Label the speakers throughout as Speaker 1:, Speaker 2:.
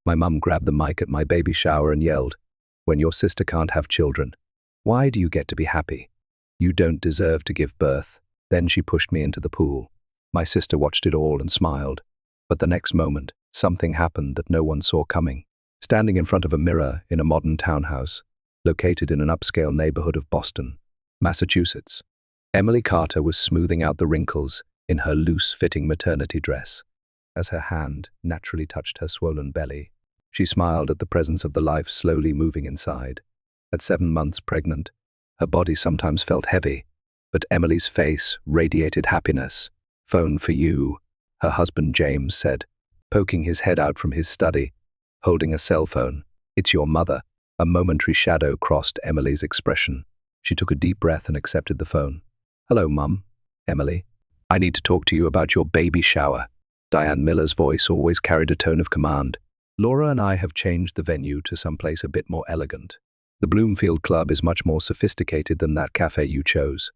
Speaker 1: My mum grabbed the mic at my baby shower and yelled, "When your sister can't have children, why do you get to be happy? You don't deserve to give birth." Then she pushed me into the pool. My sister watched it all and smiled. But the next moment, something happened that no one saw coming. Standing in front of a mirror in a modern townhouse, located in an upscale neighborhood of Boston, Massachusetts, Emily Carter was smoothing out the wrinkles in her loose-fitting maternity dress. As her hand naturally touched her swollen belly, she smiled at the presence of the life slowly moving inside. At 7 months pregnant, her body sometimes felt heavy, but Emily's face radiated happiness. "Phone for you," her husband James said, poking his head out from his study, holding a cell phone. "It's your mother." A momentary shadow crossed Emily's expression. She took a deep breath and accepted the phone. "Hello, Mum." "Emily, I need to talk to you about your baby shower." Diane Miller's voice always carried a tone of command. "Laura and I have changed the venue to someplace a bit more elegant. The Bloomfield Club is much more sophisticated than that cafe you chose.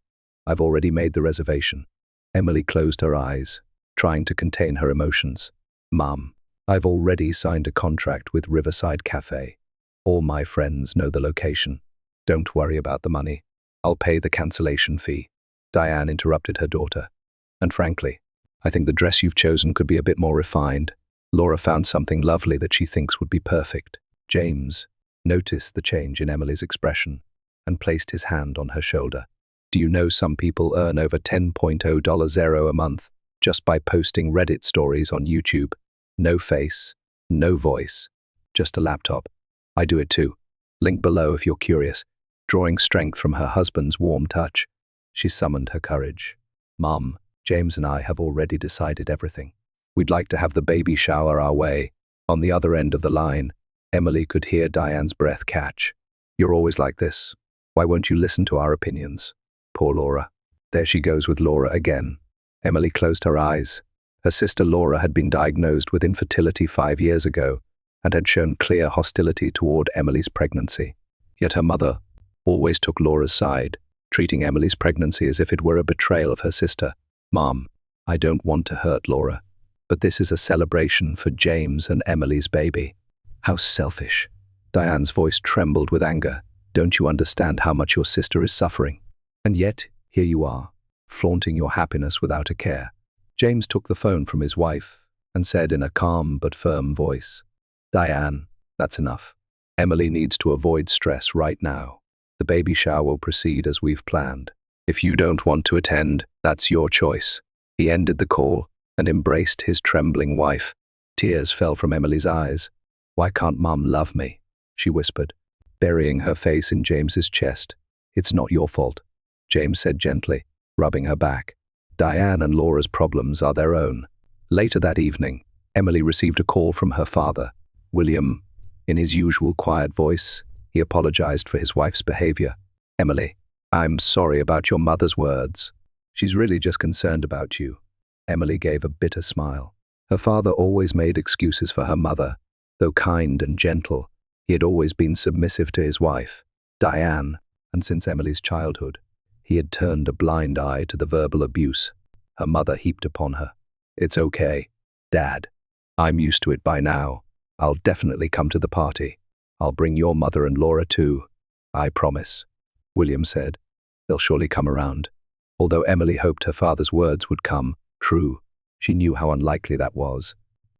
Speaker 1: I've already made the reservation." Emily closed her eyes, trying to contain her emotions. "Mum, I've already signed a contract with Riverside Cafe. All my friends know the location. Don't worry about the money. I'll pay the cancellation fee." Diane interrupted her daughter. "And frankly, I think the dress you've chosen could be a bit more refined. Laura found something lovely that she thinks would be perfect." James noticed the change in Emily's expression and placed his hand on her shoulder. "Do you know some people earn over $10.0 a month just by posting Reddit stories on YouTube? No face, no voice, just a laptop. I do it too. Link below if you're curious." Drawing strength from her husband's warm touch, she summoned her courage. "Mum, James and I have already decided everything. We'd like to have the baby shower our way." On the other end of the line, Emily could hear Diane's breath catch. "You're always like this. Why won't you listen to our opinions? Poor Laura. There she goes with Laura again." Emily closed her eyes. Her sister Laura had been diagnosed with infertility 5 years ago and had shown clear hostility toward Emily's pregnancy. Yet her mother always took Laura's side, treating Emily's pregnancy as if it were a betrayal of her sister. "Mom, I don't want to hurt Laura, but this is a celebration for James and Emily's baby." "How selfish." Diane's voice trembled with anger. "Don't you understand how much your sister is suffering? And yet, here you are, flaunting your happiness without a care." James took the phone from his wife and said in a calm but firm voice, "Diane, that's enough. Emily needs to avoid stress right now. The baby shower will proceed as we've planned. If you don't want to attend, that's your choice." He ended the call and embraced his trembling wife. Tears fell from Emily's eyes. "Why can't Mum love me?" she whispered, burying her face in James's chest. "It's not your fault," James said gently, rubbing her back. "Diane and Laura's problems are their own." Later that evening, Emily received a call from her father, William. In his usual quiet voice, he apologized for his wife's behavior. "Emily, I'm sorry about your mother's words. She's really just concerned about you." Emily gave a bitter smile. Her father always made excuses for her mother. Though kind and gentle, he had always been submissive to his wife, Diane, and since Emily's childhood, he had turned a blind eye to the verbal abuse her mother heaped upon her. "It's okay, Dad. I'm used to it by now. I'll definitely come to the party. I'll bring your mother and Laura too. I promise," William said. "They'll surely come around." Although Emily hoped her father's words would come true, she knew how unlikely that was.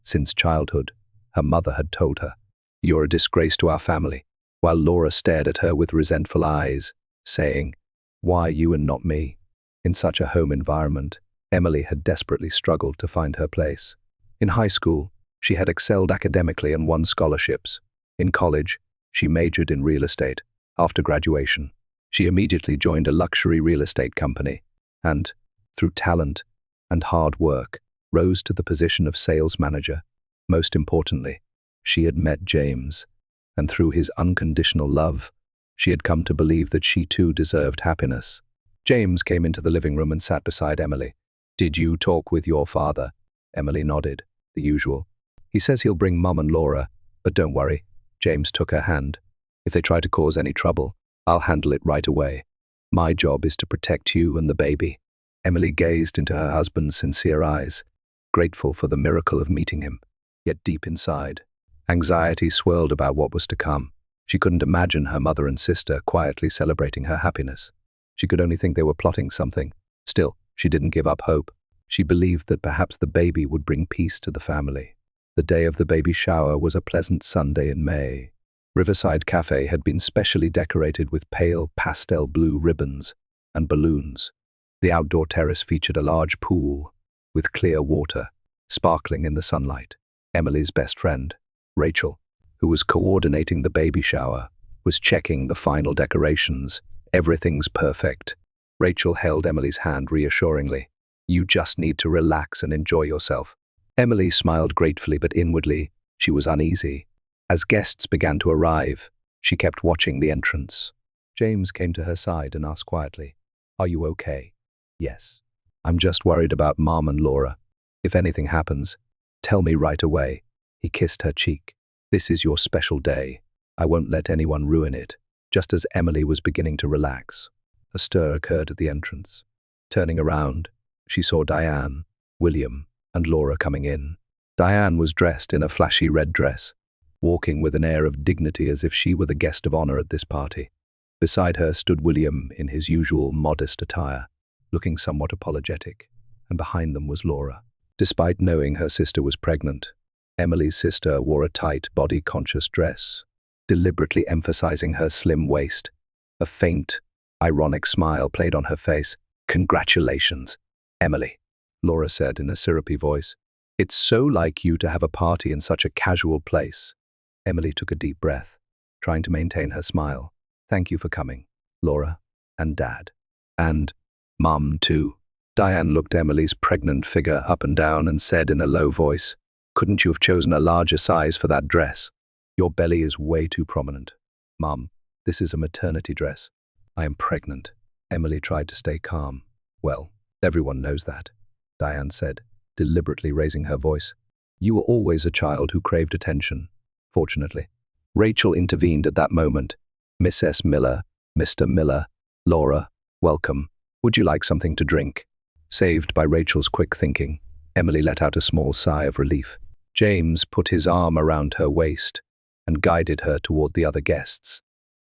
Speaker 1: Since childhood, her mother had told her, "You're a disgrace to our family," while Laura stared at her with resentful eyes, saying, "Why you and not me?" In such a home environment, Emily had desperately struggled to find her place. In high school, she had excelled academically and won scholarships. In college, she majored in real estate. After graduation, she immediately joined a luxury real estate company and, through talent and hard work, rose to the position of sales manager. Most importantly, she had met James, and through his unconditional love, she had come to believe that she too deserved happiness. James came into the living room and sat beside Emily. "Did you talk with your father?" Emily nodded. "The usual. He says he'll bring Mum and Laura, but don't worry." James took her hand. "If they try to cause any trouble, I'll handle it right away. My job is to protect you and the baby." Emily gazed into her husband's sincere eyes, grateful for the miracle of meeting him. Yet deep inside, Anxiety swirled about what was to come. She couldn't imagine her mother and sister quietly celebrating her happiness. She could only think they were plotting something. Still, she didn't give up hope. She believed that perhaps the baby would bring peace to the family. The day of the baby shower was a pleasant Sunday in May. Riverside Cafe had been specially decorated with pale pastel blue ribbons and balloons. The outdoor terrace featured a large pool with clear water, sparkling in the sunlight. Emily's best friend, Rachel, who was coordinating the baby shower, was checking the final decorations. Everything's perfect. Rachel held Emily's hand reassuringly. You just need to relax and enjoy yourself. Emily smiled gratefully, but inwardly, she was uneasy. As guests began to arrive, she kept watching the entrance. James came to her side and asked quietly, "Are you okay?" "Yes. I'm just worried about Mom and Laura. If anything happens, tell me right away." He kissed her cheek. "This is your special day. I won't let anyone ruin it." Just as Emily was beginning to relax, a stir occurred at the entrance. Turning around, she saw Diane, William, and Laura coming in. Diane was dressed in a flashy red dress, walking with an air of dignity as if she were the guest of honor at this party. Beside her stood William in his usual modest attire, looking somewhat apologetic, and behind them was Laura. Despite knowing her sister was pregnant, Emily's sister wore a tight, body-conscious dress, deliberately emphasizing her slim waist. A faint, ironic smile played on her face. "Congratulations, Emily," Laura said in a syrupy voice. "It's so like you to have a party in such a casual place." Emily took a deep breath, trying to maintain her smile. "Thank you for coming, Laura, and Dad. And Mum, too." Diane looked Emily's pregnant figure up and down and said in a low voice, "Couldn't you have chosen a larger size for that dress? Your belly is way too prominent." "Mum, this is a maternity dress. I am pregnant." Emily tried to stay calm. "Well, everyone knows that," Diane said, deliberately raising her voice. "You were always a child who craved attention, fortunately." Rachel intervened at that moment. "Mrs. Miller, Mr. Miller, Laura, welcome. Would you like something to drink?" Saved by Rachel's quick thinking, Emily let out a small sigh of relief. James put his arm around her waist and guided her toward the other guests.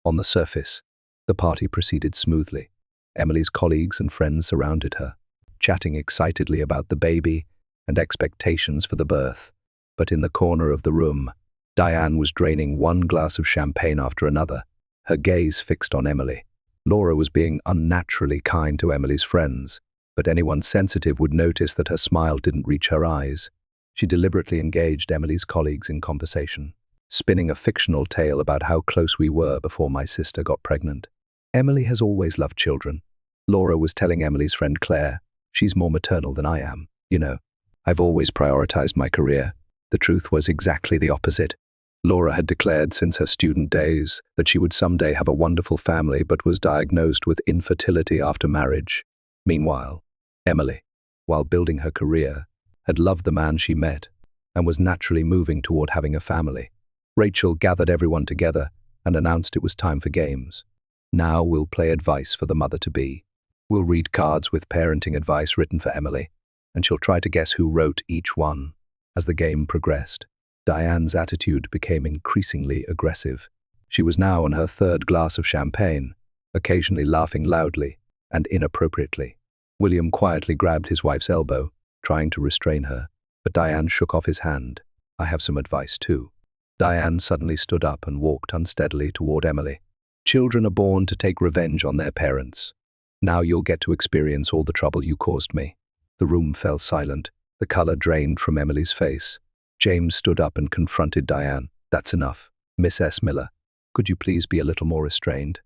Speaker 1: On the surface, the party proceeded smoothly. Emily's colleagues and friends surrounded her, chatting excitedly about the baby and expectations for the birth. But in the corner of the room, Diane was draining one glass of champagne after another, her gaze fixed on Emily. Laura was being unnaturally kind to Emily's friends, but anyone sensitive would notice that her smile didn't reach her eyes. She deliberately engaged Emily's colleagues in conversation, spinning a fictional tale about how close we were before my sister got pregnant. "Emily has always loved children," Laura was telling Emily's friend Claire. "She's more maternal than I am. You know, I've always prioritized my career." The truth was exactly the opposite. Laura had declared since her student days that she would someday have a wonderful family, but was diagnosed with infertility after marriage. Meanwhile, Emily, while building her career, had loved the man she met and was naturally moving toward having a family. Rachel gathered everyone together and announced it was time for games. "Now we'll play advice for the mother-to-be. We'll read cards with parenting advice written for Emily, and she'll try to guess who wrote each one." As the game progressed, Diane's attitude became increasingly aggressive. She was now on her third glass of champagne, occasionally laughing loudly and inappropriately. William quietly grabbed his wife's elbow, trying to restrain her, but Diane shook off his hand. "I have some advice too." Diane suddenly stood up and walked unsteadily toward Emily. "Children are born to take revenge on their parents. Now you'll get to experience all the trouble you caused me." The room fell silent. The color drained from Emily's face. James stood up and confronted Diane. "That's enough. Mrs. Miller, could you please be a little more restrained?"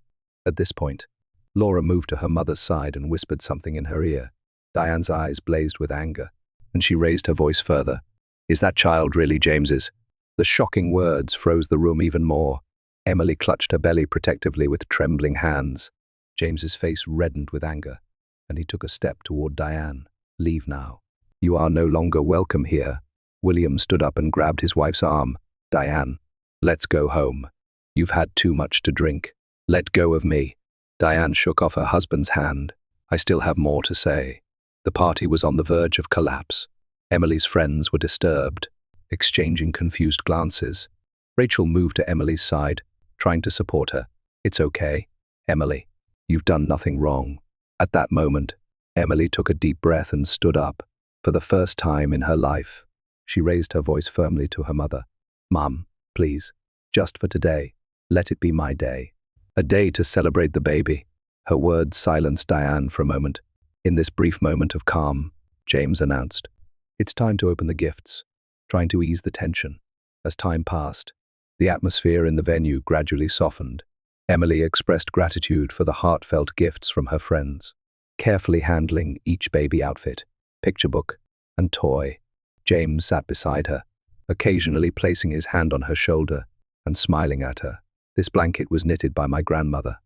Speaker 1: At this point, Laura moved to her mother's side and whispered something in her ear. Diane's eyes blazed with anger, and she raised her voice further. "Is that child really James's?" The shocking words froze the room even more. Emily clutched her belly protectively with trembling hands. James's face reddened with anger, and he took a step toward Diane. "Leave now. You are no longer welcome here." William stood up and grabbed his wife's arm. "Diane, let's go home. You've had too much to drink. Let go of me." Diane shook off her husband's hand. "I still have more to say." The party was on the verge of collapse. Emily's friends were disturbed, exchanging confused glances. Rachel moved to Emily's side, trying to support her. It's okay, Emily. You've done nothing wrong. At that moment, Emily took a deep breath and stood up. For the first time in her life, she raised her voice firmly to her mother. Mum, please, just for today, let it be my day. A day to celebrate the baby. Her words silenced Diane for a moment. In this brief moment of calm, James announced, "It's time to open the gifts," trying to ease the tension. As time passed, the atmosphere in the venue gradually softened. Emily expressed gratitude for the heartfelt gifts from her friends, carefully handling each baby outfit, picture book, and toy. James sat beside her, occasionally placing his hand on her shoulder and smiling at her. "This blanket was knitted by my grandmother,"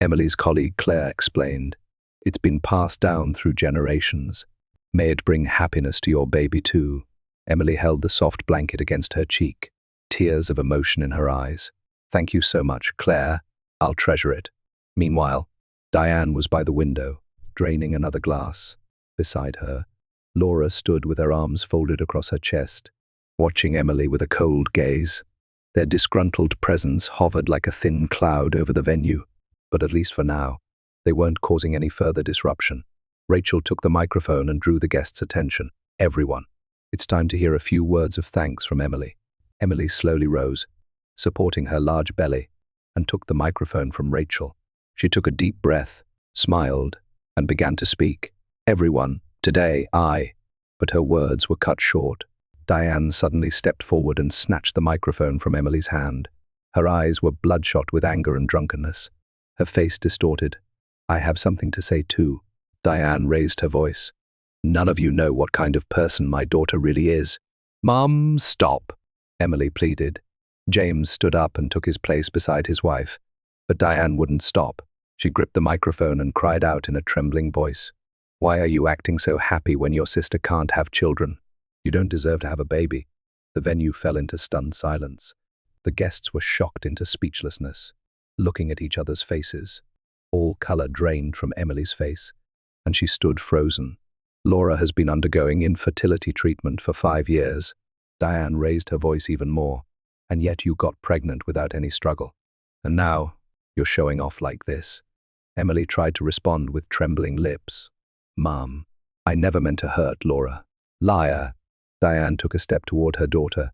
Speaker 1: Emily's colleague Claire explained. "It's been passed down through generations. May it bring happiness to your baby too." Emily held the soft blanket against her cheek, tears of emotion in her eyes. "Thank you so much, Claire. I'll treasure it." Meanwhile, Diane was by the window, draining another glass. Beside her, Laura stood with her arms folded across her chest, watching Emily with a cold gaze. Their disgruntled presence hovered like a thin cloud over the venue, but at least for now, they weren't causing any further disruption. Rachel took the microphone and drew the guests' attention. "Everyone, it's time to hear a few words of thanks from Emily." Emily slowly rose, supporting her large belly, and took the microphone from Rachel. She took a deep breath, smiled, and began to speak. "Everyone, today I..." But her words were cut short. Diane suddenly stepped forward and snatched the microphone from Emily's hand. Her eyes were bloodshot with anger and drunkenness. Her face distorted. "I have something to say too." Diane raised her voice. "None of you know what kind of person my daughter really is." "Mum, stop," Emily pleaded. James stood up and took his place beside his wife, but Diane wouldn't stop. She gripped the microphone and cried out in a trembling voice. "Why are you acting so happy when your sister can't have children? You don't deserve to have a baby." The venue fell into stunned silence. The guests were shocked into speechlessness, looking at each other's faces. All color drained from Emily's face, and she stood frozen. "Laura has been undergoing infertility treatment for 5 years." Diane raised her voice even more. "And yet you got pregnant without any struggle. And now, you're showing off like this." Emily tried to respond with trembling lips. "Mum, I never meant to hurt Laura." "Liar." Diane took a step toward her daughter.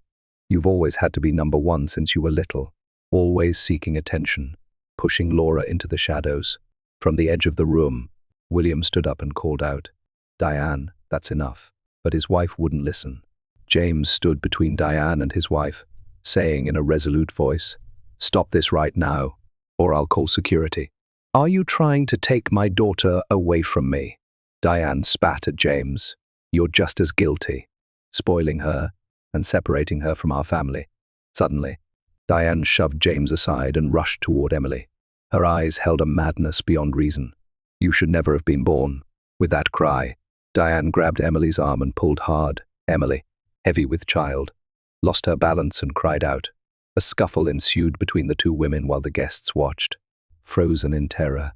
Speaker 1: "You've always had to be number one since you were little, always seeking attention, pushing Laura into the shadows." From the edge of the room, William stood up and called out, "Diane, that's enough." But his wife wouldn't listen. James stood between Diane and his wife, saying in a resolute voice, "Stop this right now, or I'll call security." "Are you trying to take my daughter away from me?" Diane spat at James. "You're just as guilty, spoiling her and separating her from our family." Suddenly, Diane shoved James aside and rushed toward Emily. Her eyes held a madness beyond reason. "You should never have been born." With that cry, Diane grabbed Emily's arm and pulled hard. Emily, heavy with child, lost her balance and cried out. A scuffle ensued between the two women while the guests watched, frozen in terror.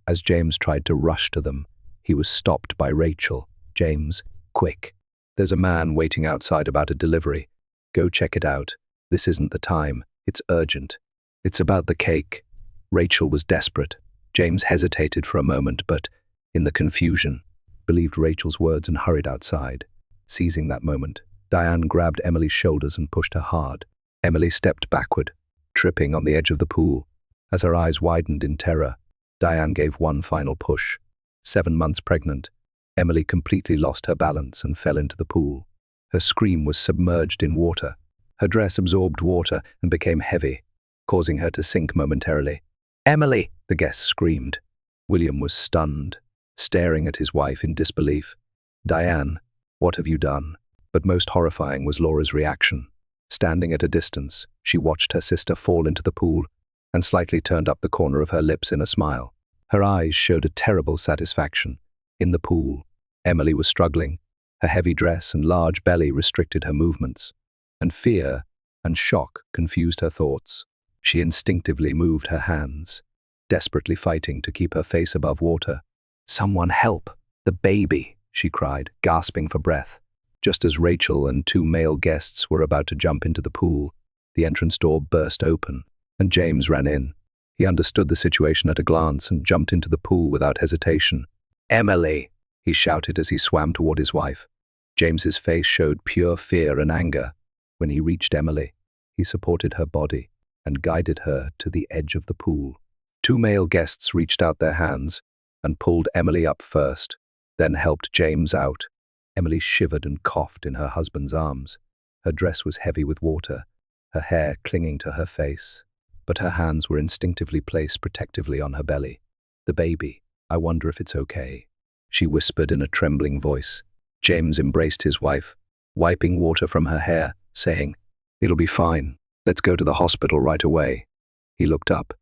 Speaker 1: As James tried to rush to them, he was stopped by Rachel. "James, quick. There's a man waiting outside about a delivery. Go check it out. This isn't the time. It's urgent. It's about the cake." Rachel was desperate. James hesitated for a moment, but, in the confusion, believed Rachel's words and hurried outside. Seizing that moment, Diane grabbed Emily's shoulders and pushed her hard. Emily stepped backward, tripping on the edge of the pool. As her eyes widened in terror, Diane gave one final push. 7 months pregnant, Emily completely lost her balance and fell into the pool. Her scream was submerged in water. Her dress absorbed water and became heavy, causing her to sink momentarily. "Emily!" the guests screamed. William was stunned, staring at his wife in disbelief. "Diane, what have you done?" But most horrifying was Laura's reaction. Standing at a distance, she watched her sister fall into the pool and slightly turned up the corner of her lips in a smile. Her eyes showed a terrible satisfaction. In the pool, Emily was struggling. Her heavy dress and large belly restricted her movements, and fear and shock confused her thoughts. She instinctively moved her hands, desperately fighting to keep her face above water. "Someone help! The baby!" she cried, gasping for breath. Just as Rachel and 2 male guests were about to jump into the pool, The entrance door burst open, and James ran in. He understood the situation at a glance and jumped into the pool without hesitation. "Emily!" he shouted as he swam toward his wife. James's face showed pure fear and anger. When he reached Emily, he supported her body and guided her to the edge of the pool. Two male guests reached out their hands and pulled Emily up first, then helped James out. Emily shivered and coughed in her husband's arms. Her dress was heavy with water, her hair clinging to her face, but her hands were instinctively placed protectively on her belly. "The baby, I wonder if it's okay," she whispered in a trembling voice. James embraced his wife, wiping water from her hair, saying, "It'll be fine. Let's go to the hospital right away." He looked up,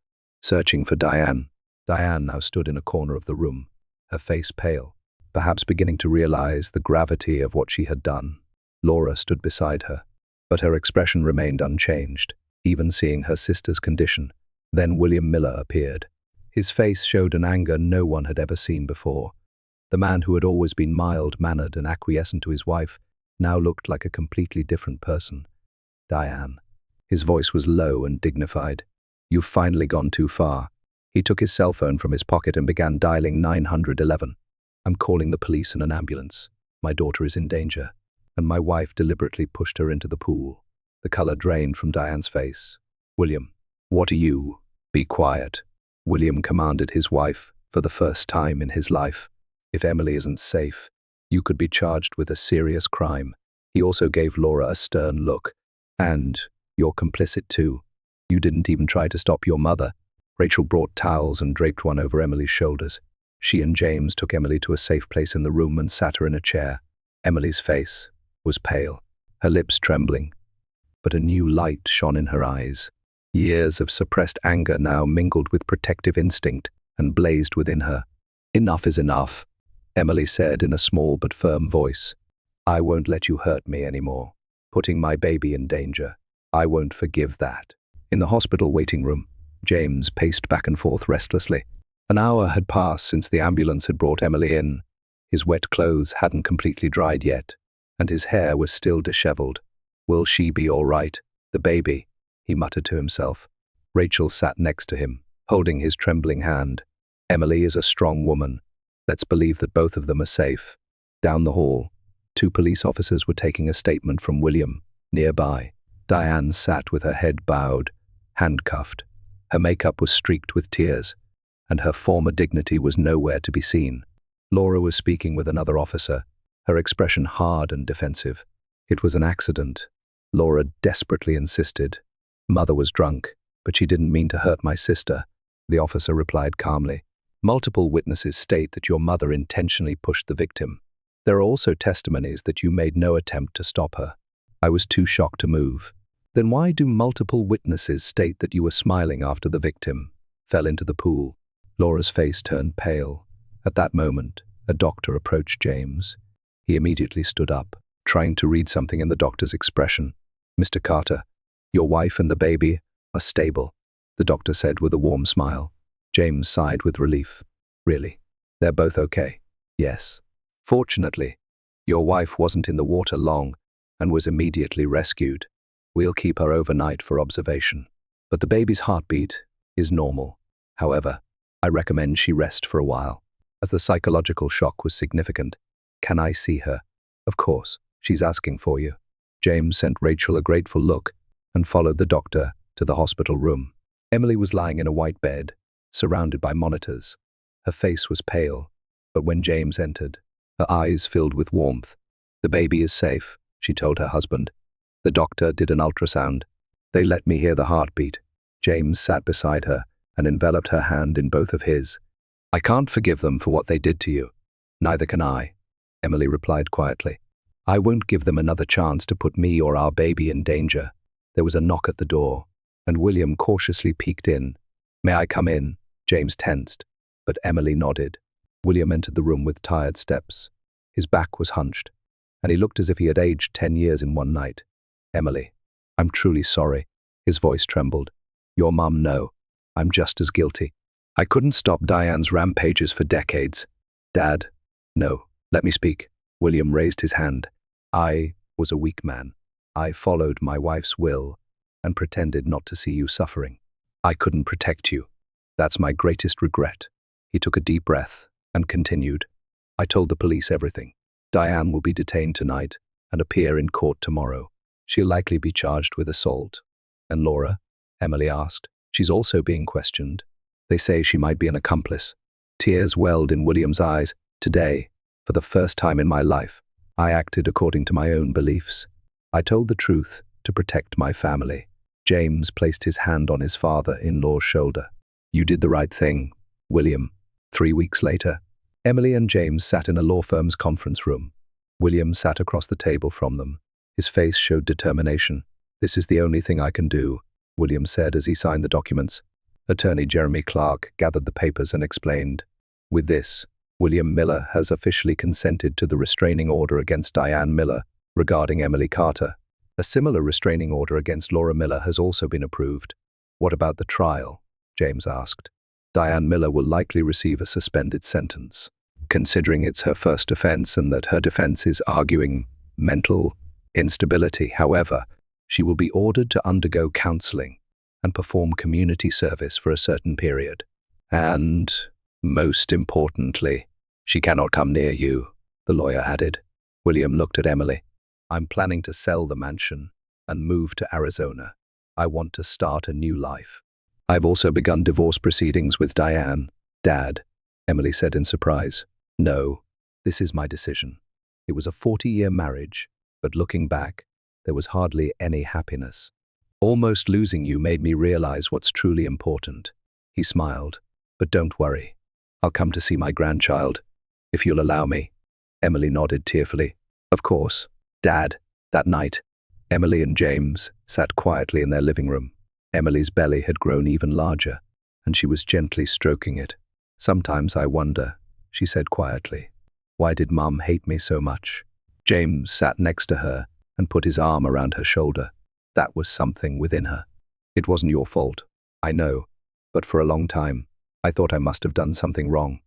Speaker 1: searching for Diane. Diane now stood in a corner of the room, her face pale, perhaps beginning to realize the gravity of what she had done. Laura stood beside her, but her expression remained unchanged, even seeing her sister's condition. Then William Miller appeared. His face showed an anger no one had ever seen before. The man who had always been mild-mannered and acquiescent to his wife now looked like a completely different person. "Diane." His voice was low and dignified. "You've finally gone too far." He took his cell phone from his pocket and began dialing 911. "I'm calling the police and an ambulance. My daughter is in danger." And my wife deliberately pushed her into the pool. The color drained from Diane's face. "William, what are you?" "Be quiet," William commanded his wife for the first time in his life. "If Emily isn't safe, you could be charged with a serious crime." He also gave Laura a stern look. "And you're complicit too. You didn't even try to stop your mother." Rachel brought towels and draped one over Emily's shoulders. She and James took Emily to a safe place in the room and sat her in a chair. Emily's face was pale, her lips trembling, but a new light shone in her eyes. Years of suppressed anger now mingled with protective instinct and blazed within her. "Enough is enough," Emily said in a small but firm voice. "I won't let you hurt me anymore. Putting my baby in danger. I won't forgive that." In the hospital waiting room, James paced back and forth restlessly. An hour had passed since the ambulance had brought Emily in. His wet clothes hadn't completely dried yet, and his hair was still disheveled. "Will she be all right? The baby?" he muttered to himself. Rachel sat next to him, holding his trembling hand. "Emily is a strong woman. Let's believe that both of them are safe." Down the hall, two police officers were taking a statement from William. Nearby, Diane sat with her head bowed, handcuffed. Her makeup was streaked with tears, and her former dignity was nowhere to be seen. Laura was speaking with another officer, her expression hard and defensive. "It was an accident," Laura desperately insisted. "Mother was drunk, but she didn't mean to hurt my sister," the officer replied calmly. "Multiple witnesses state that your mother intentionally pushed the victim. There are also testimonies that you made no attempt to stop her. I was too shocked to move." "Then why do multiple witnesses state that you were smiling after the victim fell into the pool?" Laura's face turned pale. At that moment, a doctor approached James. He immediately stood up, trying to read something in the doctor's expression. "Mr. Carter, your wife and the baby are stable," the doctor said with a warm smile. James sighed with relief. "Really? They're both okay?" "Yes. Fortunately, your wife wasn't in the water long and was immediately rescued. We'll keep her overnight for observation. But the baby's heartbeat is normal. However, I recommend she rest for a while, as the psychological shock was significant." "Can I see her?" "Of course. She's asking for you." James sent Rachel a grateful look and followed the doctor to the hospital room. Emily was lying in a white bed, surrounded by monitors. Her face was pale, but when James entered, her eyes filled with warmth. "The baby is safe," she told her husband. The doctor did an ultrasound. "They let me hear the heartbeat." James sat beside her and enveloped her hand in both of his. "I can't forgive them for what they did to you." "Neither can I," Emily replied quietly. "I won't give them another chance to put me or our baby in danger." There was a knock at the door, and William cautiously peeked in. "May I come in?" James tensed, but Emily nodded. William entered the room with tired steps. His back was hunched, and he looked as if he had aged 10 years in one night. "Emily, I'm truly sorry." His voice trembled. "Your mum, no. I'm just as guilty. I couldn't stop Diane's rampages for decades. Dad, no, let me speak." William raised his hand. "I was a weak man. I followed my wife's will, and pretended not to see you suffering. I couldn't protect you. That's my greatest regret. He took a deep breath and continued. I told the police everything. Diane will be detained tonight and appear in court tomorrow. She'll likely be charged with assault. And Laura? Emily asked. She's also being questioned. They say she might be an accomplice. Tears welled in William's eyes. Today, for the first time in my life, I acted according to my own beliefs. I told the truth to protect my family. James placed his hand on his father-in-law's shoulder. You did the right thing, William. 3 weeks later, Emily and James sat in a law firm's conference room. William sat across the table from them. His face showed determination. This is the only thing I can do, William said as he signed the documents. Attorney Jeremy Clark gathered the papers and explained. With this, William Miller has officially consented to the restraining order against Diane Miller regarding Emily Carter. A similar restraining order against Laura Miller has also been approved. What about the trial? James asked. Diane Miller will likely receive a suspended sentence, considering it's her first offense and that her defense is arguing mental instability. However, she will be ordered to undergo counseling and perform community service for a certain period. And, most importantly, she cannot come near you, the lawyer added. William looked at Emily. I'm planning to sell the mansion and move to Arizona. I want to start a new life. I've also begun divorce proceedings with Diane. Dad, Emily said in surprise. No, this is my decision. It was a 40-year marriage, but looking back, there was hardly any happiness. Almost losing you made me realize what's truly important. He smiled. But don't worry. I'll come to see my grandchild, if you'll allow me. Emily nodded tearfully. Of course. Dad, that night, Emily and James sat quietly in their living room. Emily's belly had grown even larger, and she was gently stroking it. Sometimes I wonder, she said quietly, why did Mum hate me so much? James sat next to her and put his arm around her shoulder. That was something within her. It wasn't your fault, I know, but for a long time, I thought I must have done something wrong.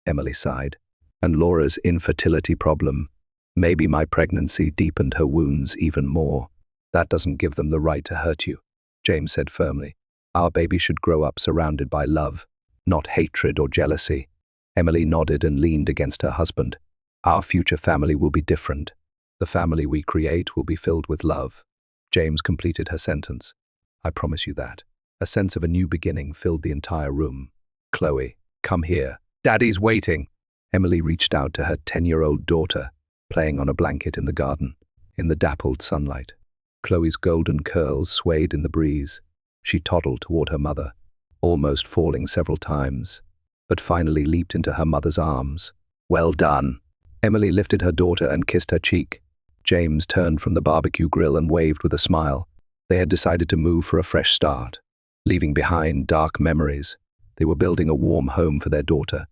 Speaker 1: Emily sighed. And Laura's infertility problem. Maybe my pregnancy deepened her wounds even more. That doesn't give them the right to hurt you, James said firmly. Our baby should grow up surrounded by love, not hatred or jealousy. Emily nodded and leaned against her husband. Our future family will be different. The family we create will be filled with love. James completed her sentence. I promise you that. A sense of a new beginning filled the entire room. Chloe, come here. Daddy's waiting. Emily reached out to her 10-year-old daughter, playing on a blanket in the garden, in the dappled sunlight. Chloe's golden curls swayed in the breeze. She toddled toward her mother, almost falling several times, but finally leaped into her mother's arms. Well done. Emily lifted her daughter and kissed her cheek. James turned from the barbecue grill and waved with a smile. They had decided to move for a fresh start, leaving behind dark memories. They were building a warm home for their daughter.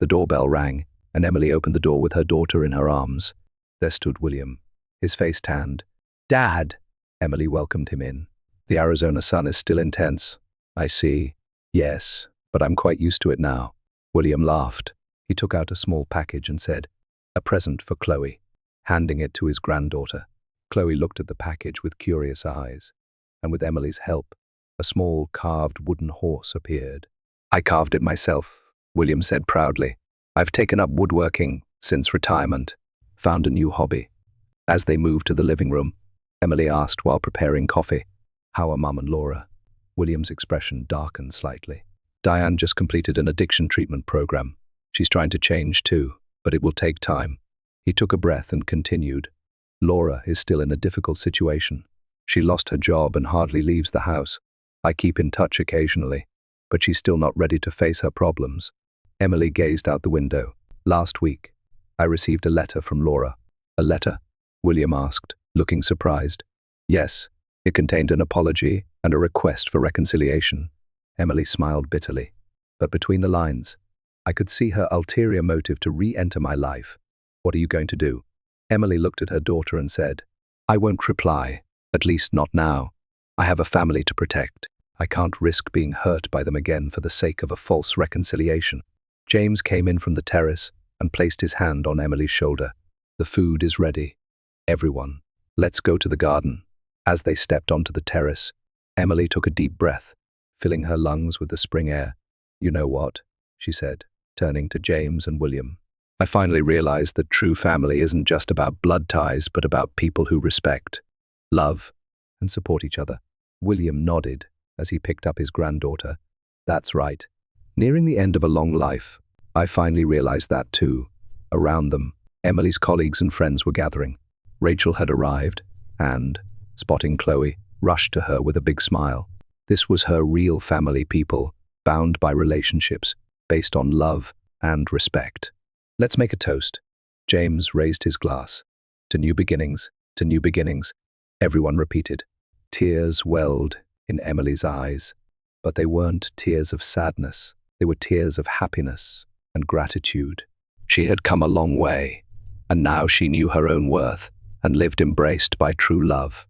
Speaker 1: The doorbell rang, and Emily opened the door with her daughter in her arms. There stood William, his face tanned. Dad! Emily welcomed him in. The Arizona sun is still intense. I see. Yes, but I'm quite used to it now. William laughed. He took out a small package and said, a present for Chloe, handing it to his granddaughter. Chloe looked at the package with curious eyes, and with Emily's help, a small carved wooden horse appeared. I carved it myself, William said proudly. I've taken up woodworking since retirement, found a new hobby. As they moved to the living room, Emily asked while preparing coffee, how are Mum and Laura? William's expression darkened slightly. Diane just completed an addiction treatment program. She's trying to change too, but it will take time. He took a breath and continued. Laura is still in a difficult situation. She lost her job and hardly leaves the house. I keep in touch occasionally, but she's still not ready to face her problems. Emily gazed out the window. Last week, I received a letter from Laura. A letter? William asked, looking surprised. Yes, it contained an apology and a request for reconciliation. Emily smiled bitterly. But between the lines, I could see her ulterior motive to re-enter my life. What are you going to do? Emily looked at her daughter and said, I won't reply, at least not now. I have a family to protect. I can't risk being hurt by them again for the sake of a false reconciliation. James came in from the terrace and placed his hand on Emily's shoulder. The food is ready. Everyone, let's go to the garden. As they stepped onto the terrace, Emily took a deep breath, filling her lungs with the spring air. "You know what?" she said, turning to James and William. "I finally realized that true family isn't just about blood ties, but about people who respect, love, and support each other." William nodded as he picked up his granddaughter. "That's right. Nearing the end of a long life, I finally realized that too." Around them, Emily's colleagues and friends were gathering. Rachel had arrived and, spotting Chloe, rushed to her with a big smile. This was her real family, people, bound by relationships, based on love and respect. "Let's make a toast." James raised his glass. "To new beginnings, to new beginnings," everyone repeated. Tears welled in Emily's eyes, but they weren't tears of sadness. They were tears of happiness and gratitude. She had come a long way, and now she knew her own worth and lived embraced by true love.